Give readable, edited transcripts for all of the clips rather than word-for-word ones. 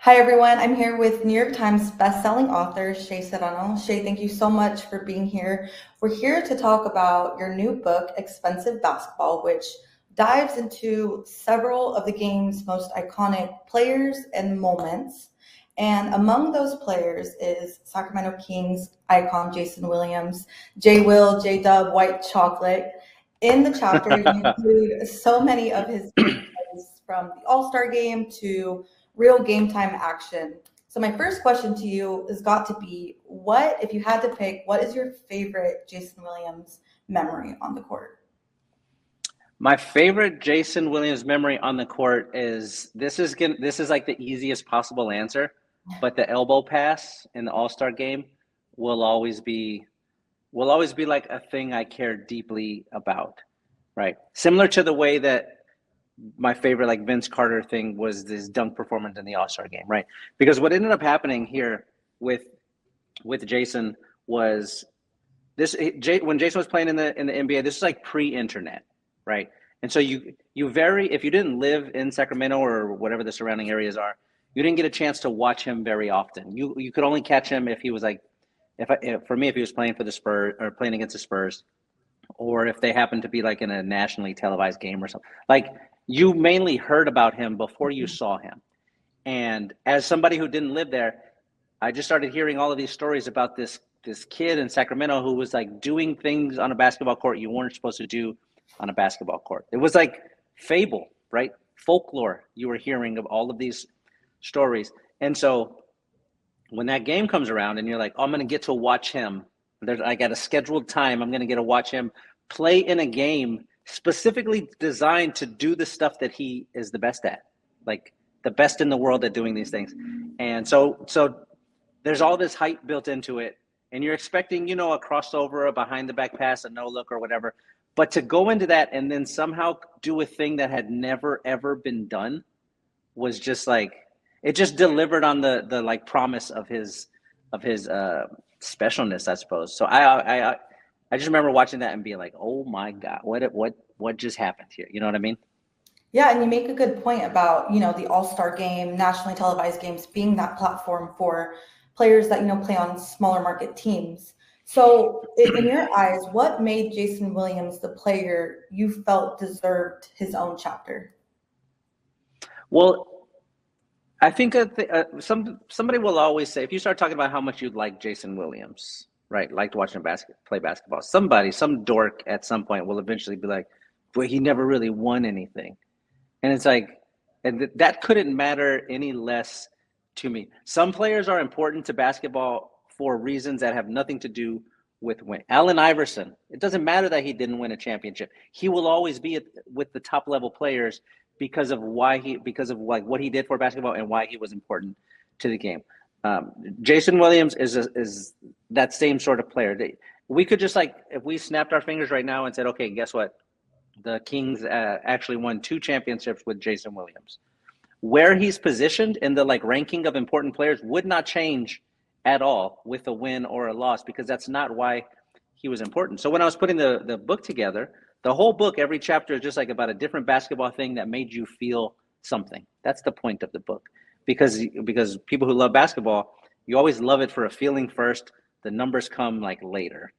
Hi, everyone. I'm here with New York Times bestselling author Shea Serrano. Shea, thank you so much for being here. We're here to talk about your new book, Expensive Basketball, which dives into several of the game's most iconic players and moments. And among those players is Sacramento Kings icon Jason Williams, J Will, J Dub, White Chocolate. In the chapter, you include so many of his big plays from the All-Star game to real game time action. So my first question to you has got to be, what, if you had to pick, what is your favorite Jason Williams memory on the court? My favorite Jason Williams memory on the court is this is like the easiest possible answer, but the elbow pass in the All-Star game will always be like a thing I care deeply about, right? Similar to the way that my favorite like Vince Carter thing was this dunk performance in the All-Star game, right? Because what ended up happening here with Jason was when Jason was playing in the NBA. This is like pre-internet, right? And so if you didn't live in Sacramento or whatever the surrounding areas are, you didn't get a chance to watch him very often. You could only catch him if he was like for me, if he was playing for the Spurs or playing against the Spurs, or if they happened to be like in a nationally televised game or something. Like, you mainly heard about him before you saw him. And as somebody who didn't live there, I just started hearing all of these stories about this kid in Sacramento who was like doing things on a basketball court you weren't supposed to do on a basketball court. It was like fable, right? Folklore. You were hearing of all of these stories. And so when that game comes around and you're like, oh, I'm going to get to watch him. I got a scheduled time. I'm going to get to watch him play in a game specifically designed to do the stuff that he is the best at, like the best in the world at doing these things. And so there's all this hype built into it, and you're expecting, a crossover, a behind the back pass, a no look or whatever. But to go into that and then somehow do a thing that had never, ever been done was just like, it just delivered on the like promise of his specialness, I suppose. So I just remember watching that and being like, oh my God, what just happened here? You know what I mean? Yeah, and you make a good point about, the All-Star game, nationally televised games being that platform for players that, play on smaller market teams. So in your eyes, what made Jason Williams the player you felt deserved his own chapter? Well, I think somebody will always say, if you start talking about how much you like Jason Williams, right, liked watching him play basketball, some dork at some point will eventually be like, but he never really won anything. And it's like, and that couldn't matter any less to me. Some players are important to basketball for reasons that have nothing to do with win. Allen Iverson, it doesn't matter that he didn't win a championship. He will always be with the top level players because of like what he did for basketball and why he was important to the game. Jason Williams is that same sort of player. We could just, like, if we snapped our fingers right now and said, okay, guess what? The Kings actually won 2 championships with Jason Williams. Where he's positioned in the like ranking of important players would not change at all with a win or a loss, because that's not why he was important. So when I was putting the book together, the whole book, every chapter is just like about a different basketball thing that made you feel something. That's the point of the book, because people who love basketball, you always love it for a feeling first. The numbers come like later.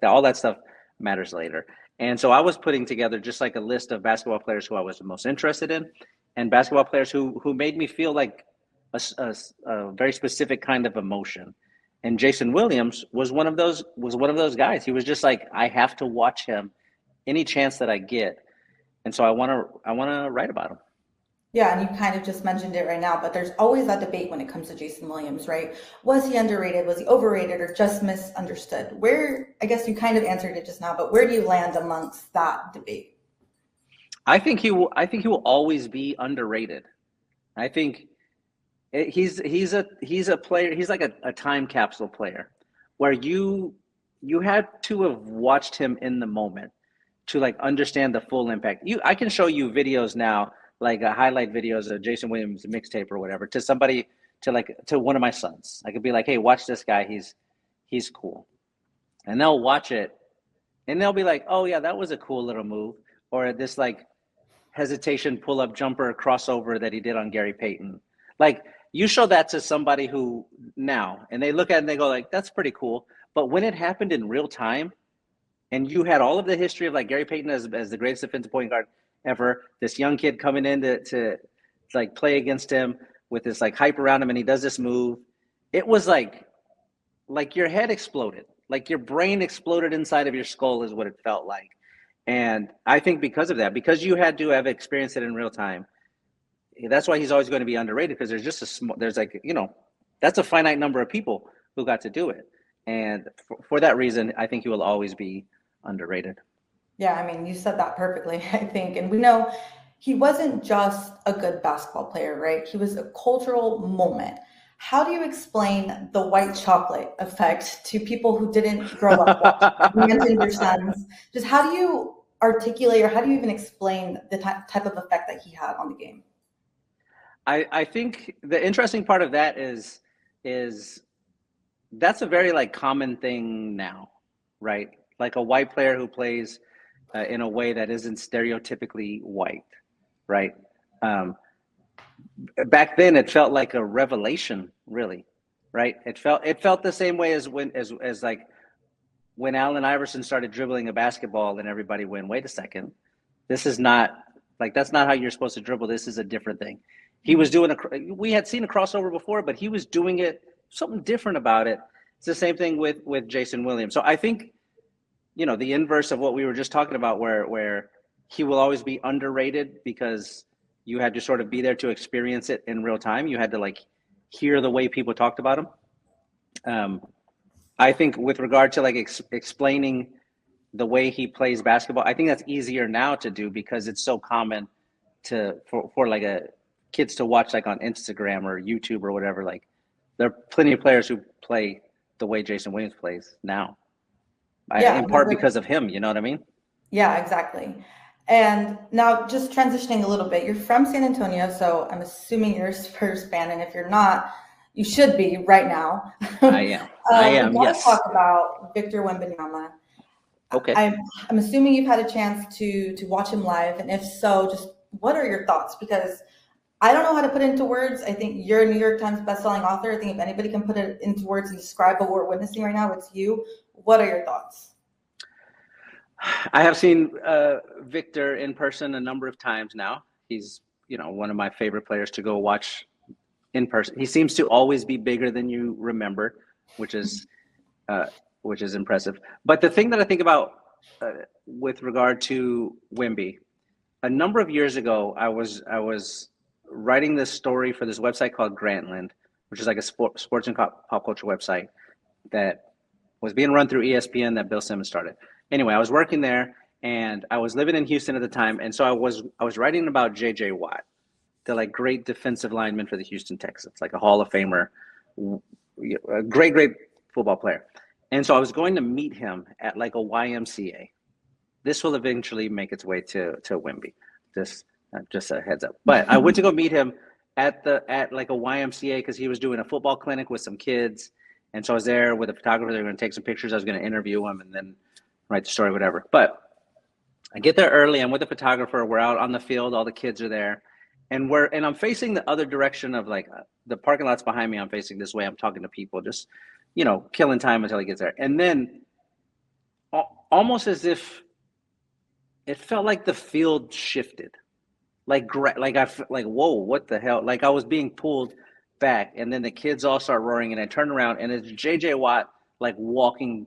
All that stuff matters later. And so I was putting together just like a list of basketball players who I was the most interested in, and basketball players who made me feel like a very specific kind of emotion. And Jason Williams was one of those guys. He was just like, I have to watch him any chance that I get. And so I want to write about him. Yeah, and you kind of just mentioned it right now, but there's always that debate when it comes to Jason Williams, right? Was he underrated? Was he overrated, or just misunderstood? Where, I guess you kind of answered it just now, but where do you land amongst that debate? I think he will always be underrated. I think he's a player. He's like a time capsule player, where you had to have watched him in the moment to like understand the full impact. I can show you videos now, like highlight videos of Jason Williams mixtape or whatever, to somebody, to one of my sons. I could be like, hey, watch this guy. He's cool. And they'll watch it and they'll be like, oh yeah, that was a cool little move. Or this like hesitation pull up jumper crossover that he did on Gary Payton. Like, you show that to somebody who now, and they look at it and they go like, that's pretty cool. But when it happened in real time, and you had all of the history of like Gary Payton as the greatest defensive point guard ever, this young kid coming in to like play against him with this like hype around him, and he does this move. It was like your head exploded, like your brain exploded inside of your skull is what it felt like. And I think because of that, because you had to have experienced it in real time, that's why he's always going to be underrated, because there's just there's like, that's a finite number of people who got to do it. And for that reason, I think he will always be underrated. Yeah, I mean, you said that perfectly, I think. And we know he wasn't just a good basketball player, right? He was a cultural moment. How do you explain the white chocolate effect to people who didn't grow up watching? You mentioned your sons. Just how do you articulate, or how do you even explain the type of effect that he had on the game? I think the interesting part of that is that's a very like common thing now, right? Like a white player who plays in a way that isn't stereotypically white, right? Back then, it felt like a revelation, really, right? It felt the same way as like when Allen Iverson started dribbling a basketball, and everybody went, "Wait a second, this is not like that's not how you're supposed to dribble. This is a different thing." He was doing we had seen a crossover before, but he was doing it something different about it. It's the same thing with Jason Williams. So I think, the inverse of what we were just talking about, where he will always be underrated because you had to sort of be there to experience it in real time. You had to like hear the way people talked about him. I think with regard to like explaining the way he plays basketball, I think that's easier now to do because it's so common for like kids to watch like on Instagram or YouTube or whatever. Like there are plenty of players who play the way Jason Williams plays now. Yeah, in part because of him, you know what I mean? Yeah, exactly. And now just transitioning a little bit, you're from San Antonio, so I'm assuming you're a Spurs fan, and if you're not, you should be right now. I am. We got to Yes. talk about Victor Wembanyama. Okay. I'm assuming you've had a chance to watch him live, and if so, just what are your thoughts? Because I don't know how to put it into words. I think you're a New York Times bestselling author. I think if anybody can put it into words and describe what we're witnessing right now, it's you. What are your thoughts? I have seen Victor in person a number of times now. He's, one of my favorite players to go watch in person. He seems to always be bigger than you remember, which is impressive. But the thing that I think about with regard to Wemby, a number of years ago, I was writing this story for this website called Grantland, which is like a sports and pop culture website that was being run through ESPN that Bill Simmons started. Anyway, I was working there, and I was living in Houston at the time, and so I was writing about J.J. Watt, the like great defensive lineman for the Houston Texans, like a Hall of Famer, a great football player. And so I was going to meet him at like a YMCA. This will eventually make its way to Wemby. Just a heads up. But I went to go meet him at like a YMCA because he was doing a football clinic with some kids. And so I was there with a photographer. They were going to take some pictures. I was going to interview him and then write the story, whatever. But I get there early. I'm with the photographer. We're out on the field. All the kids are there. And I'm facing the other direction of like the parking lot's behind me. I'm facing this way. I'm talking to people, just, killing time until he gets there. And then almost as if it felt like the field shifted. Like whoa, what the hell? Like I was being pulled back, and then the kids all start roaring, and I turn around, and it's J.J. Watt like walking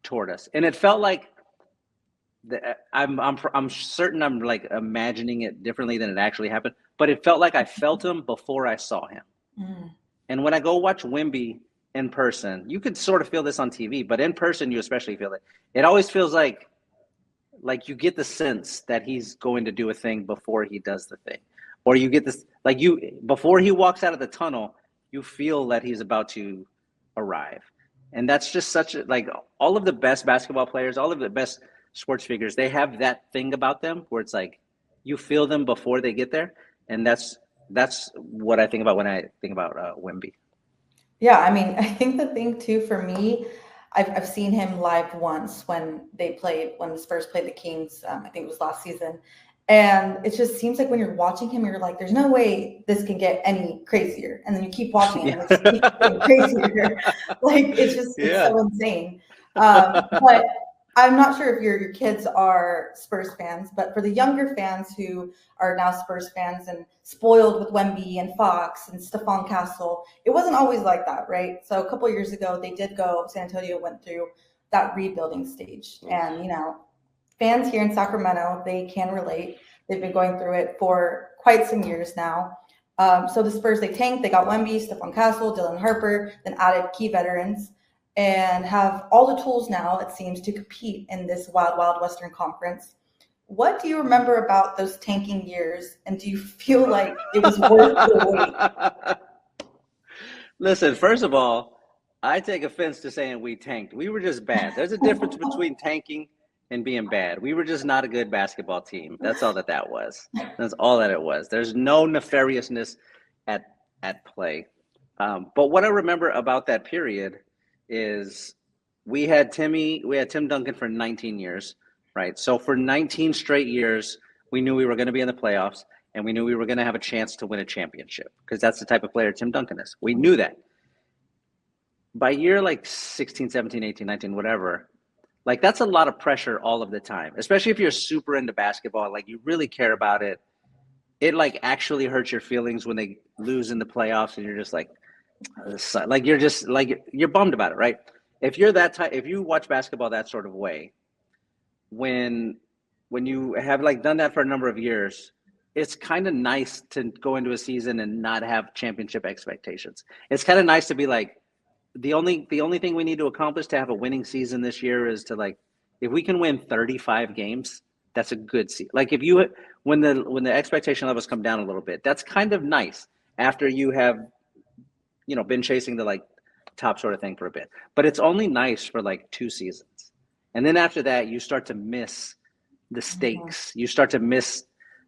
toward us, and it felt like I'm certain I'm like imagining it differently than it actually happened, but it felt like I felt him before I saw him. Mm. And when I go watch Wemby in person, you could sort of feel this on TV, but in person you especially feel it. It always feels like you get the sense that he's going to do a thing before he does the thing, or you get this like before he walks out of the tunnel, you feel that he's about to arrive. And that's just such a, like all of the best basketball players, all of the best sports figures, they have that thing about them where it's like you feel them before they get there. And that's what I think about when I think about Wemby. Yeah, I mean, I think the thing too for me, I've seen him live once when the Spurs played the Kings. I think it was last season, And it just seems like when you're watching him, you're like, there's no way this can get any crazier. And then you keep watching it and it just keeps getting crazier. Like, it's so insane. But I'm not sure if your kids are Spurs fans, but for the younger fans who are now Spurs fans and spoiled with Wemby and Fox and Stephon Castle, it wasn't always like that, right? So a couple of years ago, San Antonio went through that rebuilding stage. And, fans here in Sacramento, they can relate. They've been going through it for quite some years now. So the Spurs, they tanked. They got Wemby, Stephon Castle, Dylan Harper, then added key veterans and have all the tools now, it seems, to compete in this wild, wild Western Conference. What do you remember about those tanking years? And do you feel like it was worth the wait? Listen, first of all, I take offense to saying we tanked. We were just bad. There's a difference between tanking and being bad. We were just not a good basketball team. That's all that was. That's all that it was. There's no nefariousness at play. But what I remember about that period is we had Tim Duncan for 19 years, right? So for 19 straight years, we knew we were going to be in the playoffs and we knew we were going to have a chance to win a championship because that's the type of player Tim Duncan is. We knew that. By year like 16, 17, 18, 19, whatever, like that's a lot of pressure all of the time, especially if you're super into basketball, like you really care about it. It like actually hurts your feelings when they lose in the playoffs and you're just like you're bummed about it, right? If you're that type, if you watch basketball that sort of way, when you have like done that for a number of years, it's kind of nice to go into a season and not have championship expectations. It's kind of nice to be like, the only thing we need to accomplish to have a winning season this year is to like, if we can win 35 games, that's a good season. Like if you, when the expectation levels come down a little bit, that's kind of nice after you have, been chasing the like top sort of thing for a bit, but it's only nice for like 2 seasons. And then after that, you start to miss the stakes. You start to miss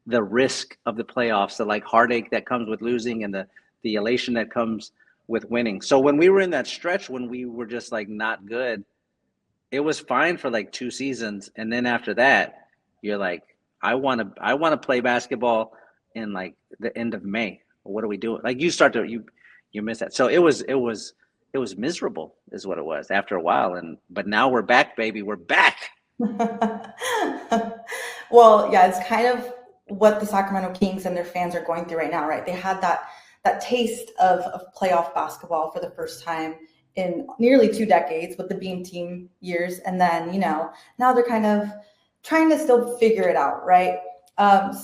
the risk of the playoffs, the like heartache that comes with losing and the elation that comes with winning. So when we were in that stretch, when we were just like not good, it was fine for like 2 seasons. And then after that, you're like, I want to play basketball in like the end of May. What are we doing? Like you start to, you miss that. So it was miserable is what it was after a while. But now we're back, baby. We're back. Well, yeah, it's kind of what the Sacramento Kings and their fans are going through right now, right? They had that taste of playoff basketball for the first time in nearly 2 decades with the Beam Team years. And then, now they're kind of trying to still figure it out, right?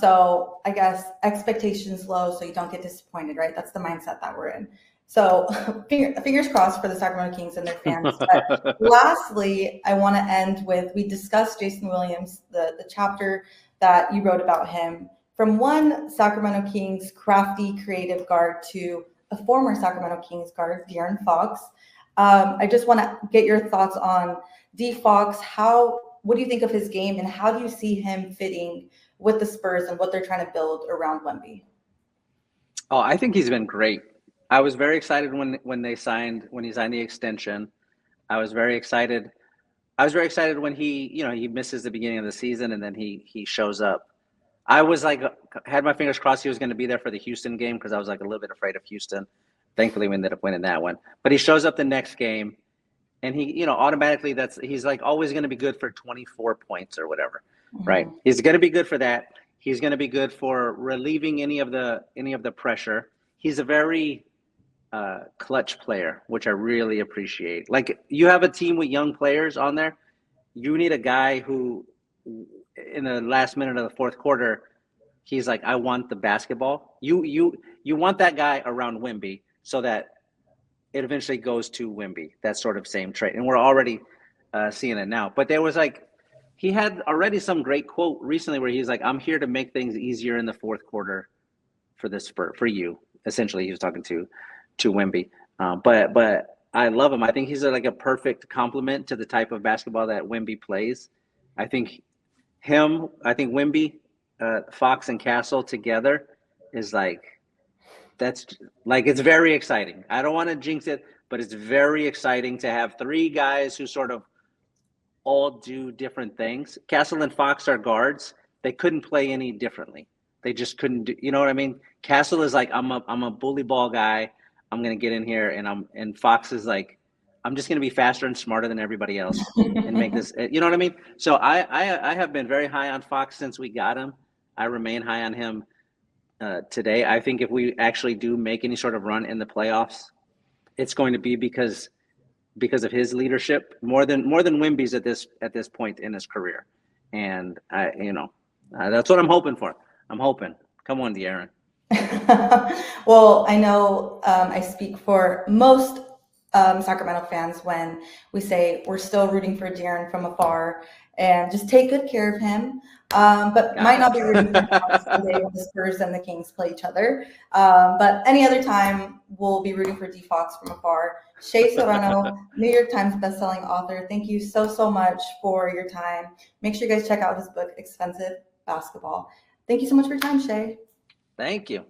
So I guess expectations low so you don't get disappointed, right? That's the mindset that we're in. So fingers crossed for the Sacramento Kings and their fans. But lastly, I want to end with, we discussed Jason Williams, the chapter that you wrote about him. From one Sacramento Kings crafty, creative guard to a former Sacramento Kings guard, De'Aaron Fox. I just want to get your thoughts on D. Fox. What do you think of his game, and how do you see him fitting with the Spurs and what they're trying to build around Wemby? Oh, I think he's been great. I was very excited when he signed the extension. I was very excited when he misses the beginning of the season and then he shows up. I was like, had my fingers crossed he was going to be there for the Houston game because I was like a little bit afraid of Houston. Thankfully, we ended up winning that one. But he shows up the next game, and he, automatically he's like always going to be good for 24 points or whatever, right? He's going to be good for that. He's going to be good for relieving any of the pressure. He's a very clutch player, which I really appreciate. Like you have a team with young players on there, you need a guy who, in the last minute of the fourth quarter, he's like, I want the basketball. You want that guy around Wemby so that it eventually goes to Wemby, that sort of same trait. And we're already seeing it now. But there was like, he had already some great quote recently where he's like, I'm here to make things easier in the fourth quarter for the Spurs, for you. Essentially, he was talking to Wemby. But I love him. I think he's like a perfect complement to the type of basketball that Wemby plays. I think Wemby, Fox, and Castle together is like, that's like, it's very exciting. I don't want to jinx it, but it's very exciting to have 3 guys who sort of all do different things. Castle and Fox are guards, they couldn't play any differently. They just couldn't do, you know what I mean? Castle is like, I'm a bully ball guy. I'm gonna get in here, and Fox is like, I'm just gonna be faster and smarter than everybody else and make this. You know what I mean? So I have been very high on Fox since we got him. I remain high on him today. I think if we actually do make any sort of run in the playoffs, it's going to be because of his leadership more than Wimby's at this point in his career. And that's what I'm hoping for. I'm hoping. Come on, De'Aaron. Well, I know I speak for most Sacramento fans when we say we're still rooting for De'Aaron from afar, and just take good care of him. But might not be rooting for him on Sunday when the Spurs and the Kings play each other. But any other time, we'll be rooting for D-Fox from afar. Shea Serrano, New York Times bestselling author, thank you so much for your time. Make sure you guys check out his book, Expensive Basketball. Thank you so much for your time, Shea. Thank you.